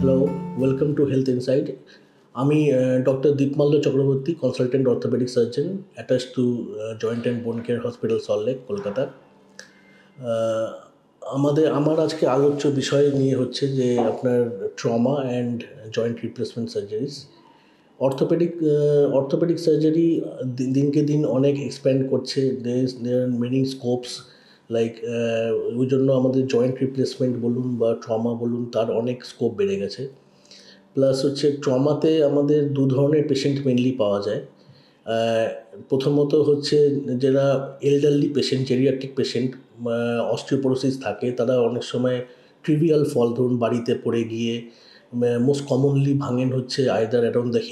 Hello, welcome to Health Insight. আমি doctor Dipmalya Chakraborty, consultant orthopaedic surgeon attach to Joint and Bone Care Hospital Salt Lake, Kolkata. আমার আজকে আলোচ্য বিষয় নিয়ে হচ্ছে যে আপনার trauma and joint replacement surgeries. Orthopaedic surgery দিনকে দিন অনেক এক্সপ্যান্ড করছে। There are many scopes like ওই জন্য আমাদের জয়েন্ট রিপ্লেসমেন্ট বলুন বা ট্রমা বলুন, তার অনেক স্কোপ বেড়ে গেছে। প্লাস হচ্ছে ট্রমাতে আমাদের দু ধরনের পেশেন্ট মেনলি পাওয়া যায়। প্রথমত হচ্ছে যারা elderly patient, geriatric patient, osteoporosis থাকে, তারা অনেক সময় ট্রিভিয়াল ফল, ধরুন বাড়িতে পড়ে গিয়ে মোস্ট কমনলি ভাঙেন হচ্ছে আইদার অ্যারাউন্ড দ্য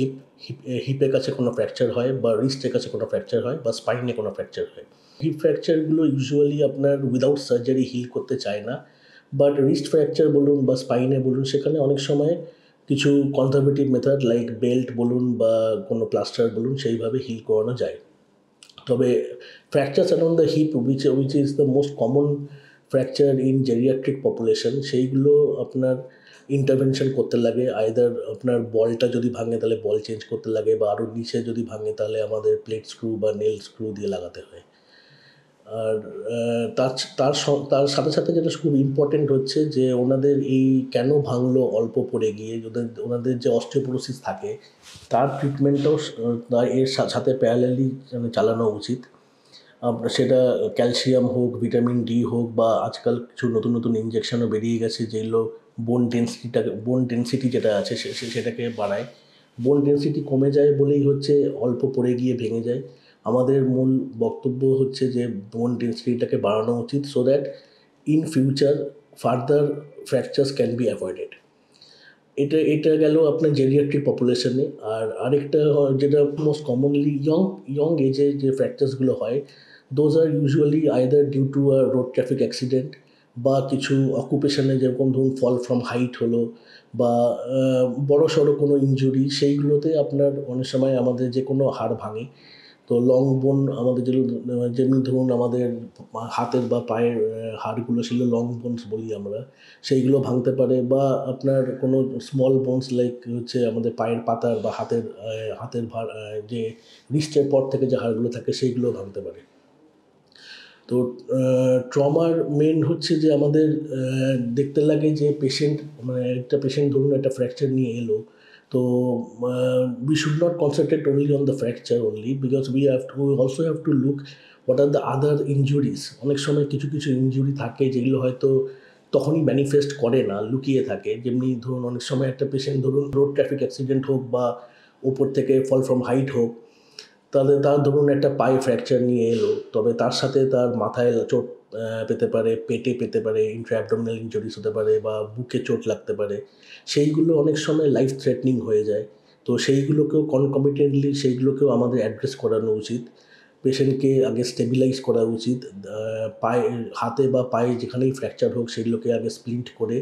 হিপের কাছে কোনো ফ্র্যাকচার হয়, বা রিস্টের কাছে কোনো ফ্র্যাকচার হয়, বা স্পাইনে কোনো ফ্র্যাকচার হয়। হিপ ফ্র্যাকচারগুলো ইউজুয়ালি আপনার উইদাউট সার্জারি হিল করতে চায় না, বাট রিস্ট ফ্র্যাকচার বলুন বা স্পাইনে বলুন, সেখানে অনেক সময় কিছু কনজারভেটিভ মেথড লাইক বেল্ট বলুন বা কোনো প্লাস্টার বলুন, সেইভাবে হিল করানো যায়। তবে fractures around the hip which is the most common fracture in geriatric population, সেইগুলো আপনার ইন্টারভেনশন করতে লাগে। আইদার আপনার বলটা যদি ভাঙে তাহলে বল চেঞ্জ করতে লাগে, বা আরও নিচে যদি ভাঙে তাহলে আমাদের প্লেট স্ক্রু বা নেল স্ক্রু দিয়ে লাগাতে হয়। আর তার সাথে সাথে যেটা খুব ইম্পর্টেন্ট হচ্ছে যে ওনাদের এই কেন ভাঙলো অল্প পড়ে গিয়ে, ওনাদের যে অস্টিওপোরোসিস থাকে তার ট্রিটমেন্টটাও এর সাথে প্যারালালি চালানো উচিত। সেটা ক্যালসিয়াম হোক, ভিটামিন ডি হোক, বা আজকাল কিছু নতুন নতুন ইঞ্জেকশনও বেরিয়ে গেছে যেগুলো বোন ডেন্সিটি যেটা আছে সেটাকে বাড়ায়। বোন ডেন্সিটি কমে যায় বলেই হচ্ছে অল্প পড়ে গিয়ে ভেঙে যায়। আমাদের মূল বক্তব্য হচ্ছে যে বোন ডেন্সিটিটাকে বাড়ানো উচিত, so that in future further ফ্র্যাকচার্স can be avoided. এটা গেল আপনার জেরিয়াট্রিক পপুলেশনে। আর আরেকটা যেটা মোস্ট কমনলি ইয়ং এজে যে ফ্র্যাকচার্সগুলো হয়, those are usually either due to a road traffic accident, বা কিছু অকুপেশনে যেরকম ধরুন ফল ফ্রম হাইট হলো, বা বড় সড়ো কোনো ইনজুরি, সেইগুলোতে আপনার অনেক সময় আমাদের যে কোনো হাড় ভাঙে। তো লং বোন আমাদের যেমনি ধরুন আমাদের হাতের বা পায়ের হাড়গুলো, সেগুলো লং বোনস বলি আমরা, সেইগুলো ভাঙতে পারে। বা আপনার কোনো স্মল বোনস লাইক হচ্ছে আমাদের পায়ের পাতার বা হাতের যে রিস্টের পর থেকে যে হাড়গুলো থাকে সেইগুলো ভাঙতে পারে। তো ট্রমার মেন হচ্ছে যে আমাদের দেখতে লাগে যে পেশেন্ট, মানে একটা পেশেন্ট ধরুন একটা ফ্র্যাকচার নিয়ে এলো, তো we should not concentrate only on the fracture only, because we also have to look what are the other injuries. অনেক সময় কিছু ইনজুরি থাকে যেগুলো হয়তো তখনই ম্যানিফেস্ট করে না, লুকিয়ে থাকে। যেমনি ধরুন অনেক সময় একটা পেশেন্ট ধরুন রোড ট্রাফিক অ্যাক্সিডেন্ট হোক বা ওপর থেকে ফল ফ্রম হাইট হোক, তাহলে তার ধরুন একটা পায়ে ফ্র্যাকচার নিয়ে এলো, তবে তার সাথে তার মাথায় চোট পেতে পারে, পেটে পেতে পারে, ইন্ট্রাঅ্যাবডোমিনাল ইনজুরিস হতে পারে, বা বুকে চোট লাগতে পারে। সেইগুলো অনেক সময় লাইফ থ্রেটনিং হয়ে যায়। তো সেইগুলোকেও সেইগুলোকেও আমাদের অ্যাড্রেস করানো উচিত। পেশেন্টকে আগে স্টেবিলাইজ করা উচিত। হাতে বা পায়ে যেখানেই ফ্র্যাকচার হোক সেগুলোকে আগে স্প্লিন্ট করে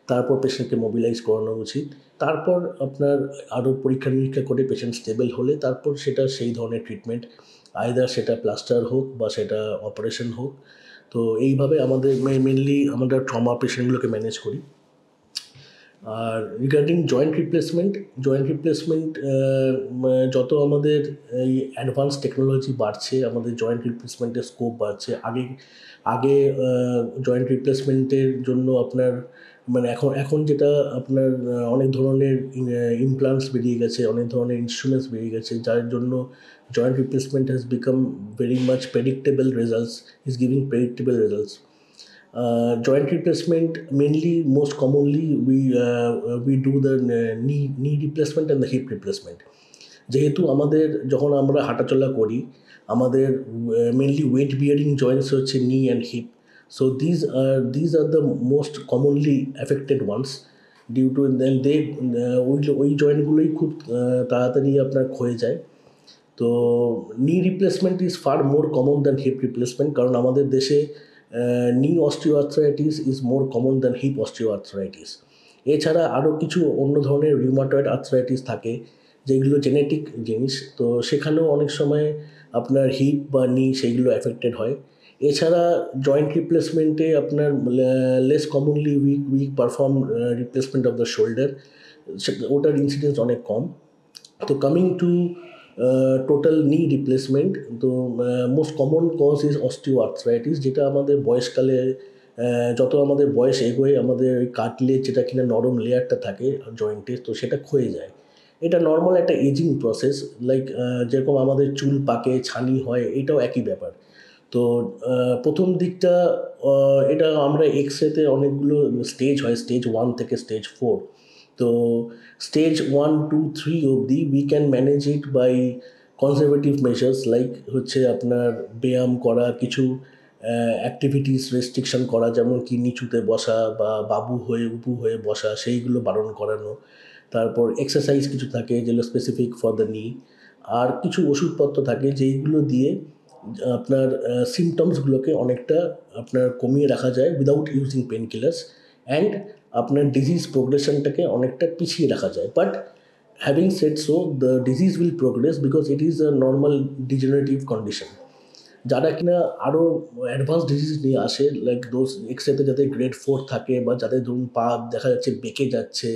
তারপর পেশেন্টকে মোবিলাইজ করানো উচিত। তারপর আপনার আরও পরীক্ষা নিরীক্ষা করে পেশেন্ট স্টেবল হলে তারপর সেটা সেই ধরনের ট্রিটমেন্ট, আইদার সেটা প্লাস্টার হোক বা সেটা অপারেশন হোক। তো এইভাবে আমাদের মেনলি আমরা ট্রমা পেশেন্টগুলোকে ম্যানেজ করি। আর রিগার্ডিং জয়েন্ট রিপ্লেসমেন্ট যত আমাদের এই অ্যাডভান্স টেকনোলজি বাড়ছে, আমাদের জয়েন্ট রিপ্লেসমেন্টের স্কোপ বাড়ছে। আগে জয়েন্ট রিপ্লেসমেন্টের জন্য আপনার মানে এখন যেটা আপনার অনেক ধরনের ইমপ্লান্টস বেরিয়ে গেছে, অনেক ধরনের ইনস্ট্রুমেন্টস বেরিয়ে গেছে, যার জন্য joint replacement has become very much predictable results, is giving predictable results. Joint replacement, mainly most commonly we do the knee replacement and the hip replacement. যেহেতু আমাদের যখন আমরা হাঁটাচলা করি, আমাদের মেনলি ওয়েট বিয়ারিং জয়েন্টস হচ্ছে knee and hip. So these are the most commonly affected ones due to ওই জয়েন্টগুলোই খুব তাড়াতাড়ি আপনার ক্ষয়ে যায়। তো knee replacement is far more common than hip replacement, কারণ আমাদের দেশে knee osteoarthritis is more common than hip osteoarthritis. এছাড়া আরও কিছু অন্য ধরনের রিউমাটয়েড আর্থ্রাইটিস থাকে যেগুলো জেনেটিক জিনিস, তো সেখানেও অনেক সময় আপনার হিপ বা নি সেইগুলো অ্যাফেক্টেড হয়। এছাড়া জয়েন্ট রিপ্লেসমেন্টে আপনার less commonly we perform replacement of the shoulder, ওটার ইনসিডেন্স অনেক কম। তো coming to total knee replacement, তো most common cause is osteoarthritis, যেটা আমাদের বয়সকালে যত আমাদের বয়স এগোয় আমাদের ওই কাটলেজ যেটা কিনা নরম লেয়ারটা থাকে জয়েন্টে, তো সেটা ক্ষয়ে যায়। এটা নর্মাল একটা এজিং প্রসেস, লাইক যেরকম আমাদের চুল পাকে, ছানি হয়, এটাও একই ব্যাপার। তো প্রথম দিকটা এটা আমরা এক্স-রেতে অনেকগুলো স্টেজ হয়, স্টেজ 1 থেকে স্টেজ 4। তো স্টেজ 1, 2, 3 অবধি we can manage it by conservative measures, like হচ্ছে আপনার ব্যায়াম করা, কিছু অ্যাক্টিভিটিস রেস্ট্রিকশন করা, যেমন কি নিচুতে বসা বা বাবু হয়ে উবু হয়ে বসা, সেইগুলো বারণ করানো। তারপর এক্সারসাইজ কিছু থাকে যেগুলো স্পেসিফিক ফর দ্য নি। আর কিছু ওষুধপত্র থাকে যেইগুলো দিয়ে আপনার সিমটমসগুলোকে অনেকটা আপনার কমিয়ে রাখা যায় without using pain killers, and আপনার ডিজিজ প্রোগ্রেশনটাকে অনেকটা পিছিয়ে রাখা যায়। But having said so, the disease will progress because it is a normal degenerative condition. যারা কিনা আরও অ্যাডভান্স ডিজিজ নিয়ে আসে, লাইক দোজ এক্স-রেতে যাদের গ্রেড 4 থাকে, বা যাদের ধরুন পা দেখা যাচ্ছে বেঁকে যাচ্ছে,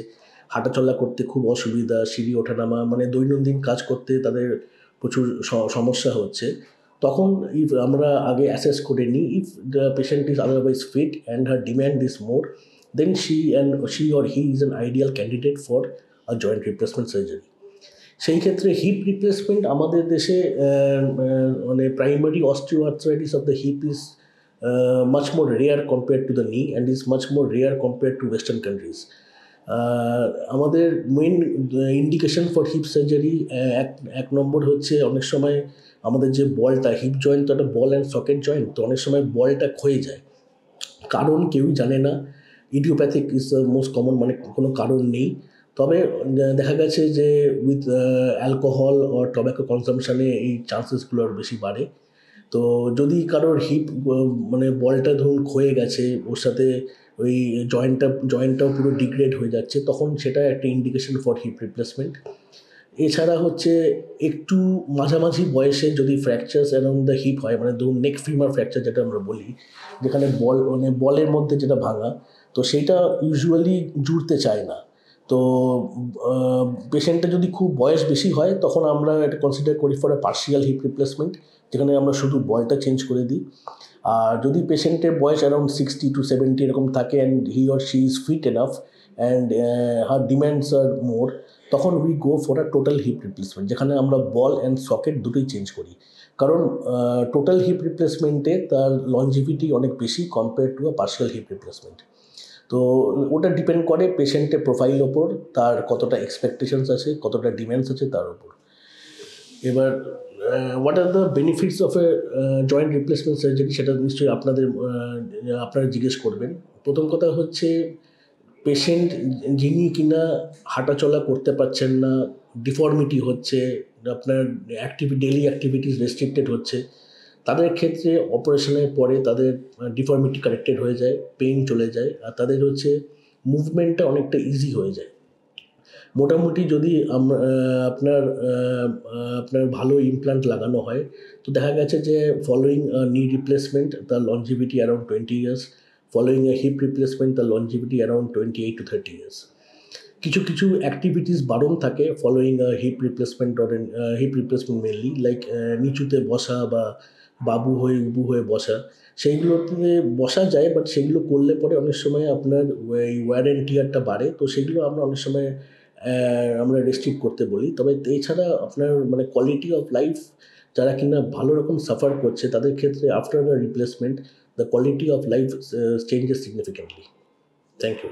হাঁটাচলা করতে খুব অসুবিধা, সিঁড়ি ওঠানামা, মানে দৈনন্দিন কাজ করতে তাদের প্রচুর সমস্যা হচ্ছে, তখন ইফ আমরা আগে অ্যাসেস করে নিই, if the patient is otherwise fit and her demand is more, then she or he is an ideal candidate for a joint replacement surgery. সেই ক্ষেত্রে হিপ রিপ্লেসমেন্ট আমাদের দেশে মানে primary osteoarthritis of the hip is much more rare compare to the knee and is much more rare compare to western countries. আমাদের main indication for hip surgery এক নম্বর হচ্ছে, অনেক সময় আমাদের যে বলটা, হিপ জয়েন্ট তো একটা বল অ্যান্ড সকেট জয়েন্ট, তো অনেক সময় বলটা ক্ষয়ে যায়, কারণ কেউই জানে না। Idiopathic is the most common, মানে কোনো কারণ নেই। তবে দেখা গেছে যে উইথ অ্যালকোহল ও টব্যাকো কনজামশানে এই চান্সেসগুলো আরও বেশি বাড়ে। তো যদি কারোর হিপ মানে বলটা ধরুন ক্ষয়ে গেছে, ওর সাথে ওই জয়েন্টটাও পুরো ডিগ্রেড হয়ে যাচ্ছে, তখন সেটা একটা ইন্ডিকেশন ফর হিপ রিপ্লেসমেন্ট। এছাড়া হচ্ছে একটু মাঝামাঝি বয়সে যদি ফ্র্যাকচার্স অ্যারাউন্ড দ্য হিপ হয়, মানে ধরুন নেক ফিমার ফ্র্যাকচার যেটা আমরা বলি, যেখানে মানে বলের মধ্যে যেটা ভাঙা, তো সেইটা ইউজুয়ালি জুড়তে চায় না। তো পেশেন্টটা যদি খুব বয়স বেশি হয়, তখন আমরা এটা কনসিডার করি for a partial hip replacement, যেখানে আমরা শুধু বলটা চেঞ্জ করে দিই। আর যদি পেশেন্টের বয়স অ্যারাউন্ড 60 to 70 এরকম থাকে, and he or she is fit enough and her demands are more, তখন we go for a total hip replacement, যেখানে আমরা বল অ্যান্ড সকেট দুটোই চেঞ্জ করি। কারণ টোটাল হিপ রিপ্লেসমেন্টে তার লনজিভিটি অনেক বেশি compare to a partial hip replacement. তো ওটা ডিপেন্ড করে পেশেন্টের প্রোফাইল ওপর, তার কতটা এক্সপেকটেশনস আছে, কতটা ডিম্যান্ডস আছে তার উপর। এবার what are the benefits of A joint replacement surgery, সেটা নিশ্চয়ই আপনারা জিজ্ঞেস করবেন। প্রথম কথা হচ্ছে, পেশেন্ট যিনি কিনা হাঁটাচলা করতে পারছেন না, ডিফর্মিটি হচ্ছে, আপনার ডেইলি অ্যাক্টিভিটিস রেস্ট্রিক্টেড হচ্ছে, তাদের ক্ষেত্রে অপারেশনের পরে তাদের ডিফর্মিটি কারেক্টেড হয়ে যায়, পেইন চলে যায়, আর তাদের হচ্ছে মুভমেন্টটা অনেকটা ইজি হয়ে যায়। মোটামুটি যদি আপনার ভালো ইমপ্ল্যান্ট লাগানো হয়, তো দেখা গেছে যে ফলোয়িং নি রিপ্লেসমেন্ট তার longevity around 20 years, following a hip replacement তার লনজিভিটি অ্যারাউন্ড 28 to 30 years। কিছু কিছু অ্যাক্টিভিটিস বারণ থাকে following hip replacement or hip replacement mainly, like নিচুতে বসা বা বাবু হয়ে উবু হয়ে বসা, সেইগুলোতে বসা যায়, বাট সেগুলো করলে পরে অনেক সময় আপনার ওই ওয়্যার অ্যান্ড টিয়ারটা বাড়ে, তো সেগুলো আমরা অনেক সময় আমরা রেস্ট্রিক্ট করতে বলি। তবে এছাড়া আপনার মানে কোয়ালিটি অফ লাইফ, যারা কিনা ভালো রকম সাফার করছে, তাদের ক্ষেত্রে after the replacement the quality of life changes significantly. Thank you.